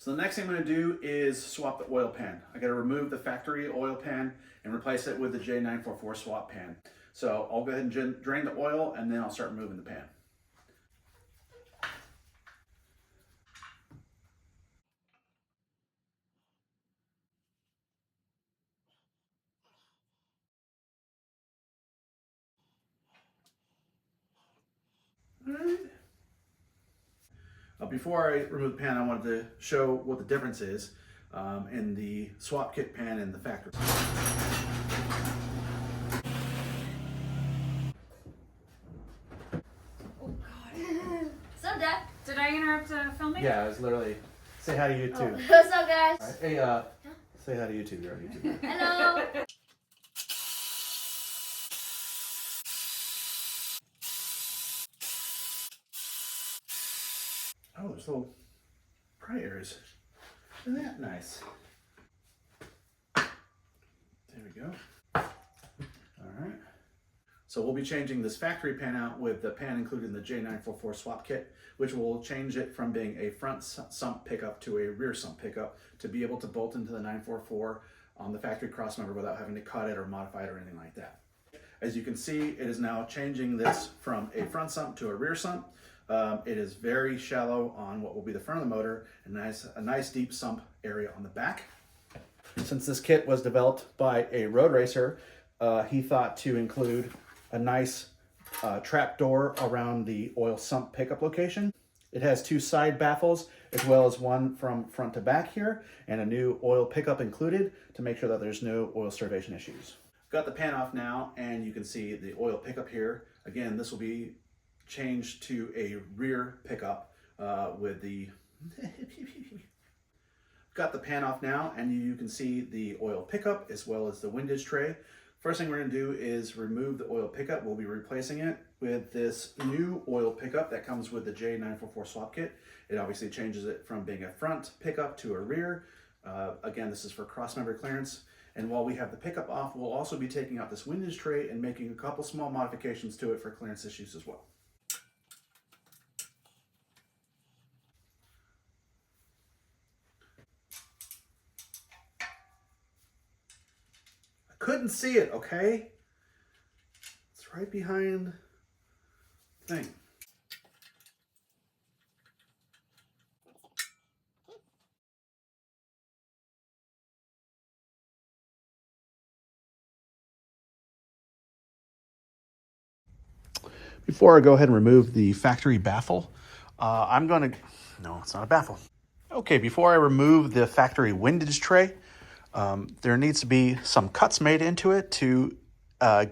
So the next thing I'm going to do is swap the oil pan. I got to remove the factory oil pan and replace it with the J944 Swap pan. So I'll go ahead and drain the oil and then I'll start moving the pan. All right. Before I remove the pan, I wanted to show what the difference is in the swap kit pan and the factory. Oh God. So Dad, did I interrupt filming? Yeah, I was literally, say hi to YouTube. Oh. What's up guys? Right. Hey, say hi to YouTube. You're on YouTube. Hello. Oh, there's little pry areas. Isn't that nice? There we go. All right. So we'll be changing this factory pan out with the pan included in the J944 Swap kit, which will change it from being a front sump pickup to a rear sump pickup to be able to bolt into the 944 on the factory crossmember without having to cut it or modify it or anything like that. As you can see, it is now changing this from a front sump to a rear sump. It is very shallow on what will be the front of the motor, and a nice deep sump area on the back. Since this kit was developed by a road racer, he thought to include a nice trap door around the oil sump pickup location. It has two side baffles as well as one from front to back here, and a new oil pickup included to make sure that there's no oil starvation issues. Got the pan off now, and you can see the oil pickup here. Again, this will be changed to a rear pickup with the got the pan off now, and you can see the oil pickup as well as the windage tray. First thing we're going to do is remove the oil pickup. We'll be replacing it with this new oil pickup that comes with the J944 Swap kit. It obviously changes it from being a front pickup to a rear. Again, this is for crossmember clearance. And while we have the pickup off, we'll also be taking out this windage tray and making a couple small modifications to it for clearance issues as well. Couldn't see it, okay? It's right behind the thing. Before I go ahead and remove the factory baffle, no, it's not a baffle. Okay, before I remove the factory windage tray, there needs to be some cuts made into it to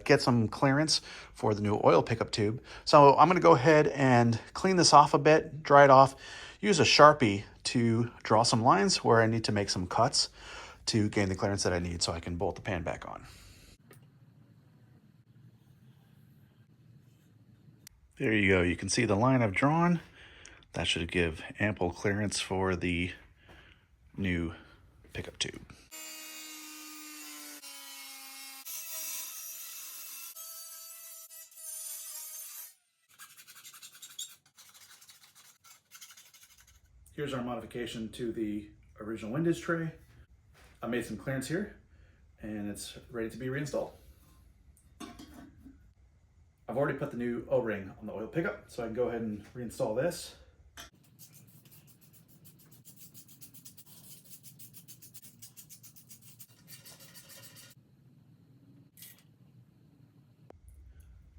get some clearance for the new oil pickup tube. So I'm going to go ahead and clean this off a bit, dry it off, use a Sharpie to draw some lines where I need to make some cuts to gain the clearance that I need so I can bolt the pan back on. There you go. You can see the line I've drawn. That should give ample clearance for the new pickup tube. Here's our modification to the original windage tray. I made some clearance here, and it's ready to be reinstalled. I've already put the new O-ring on the oil pickup, so I can go ahead and reinstall this.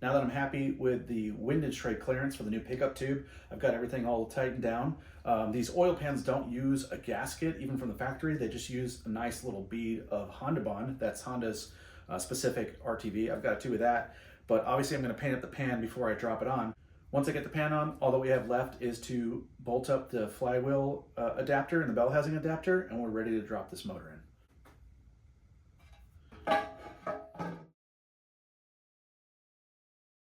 Now that I'm happy with the windage tray clearance for the new pickup tube, I've got everything all tightened down. These oil pans don't use a gasket, even from the factory. They just use a nice little bead of Honda Bond. That's Honda's specific RTV. I've got two of that, but obviously I'm going to paint up the pan before I drop it on. Once I get the pan on, all that we have left is to bolt up the flywheel adapter and the bell housing adapter, and we're ready to drop this motor in.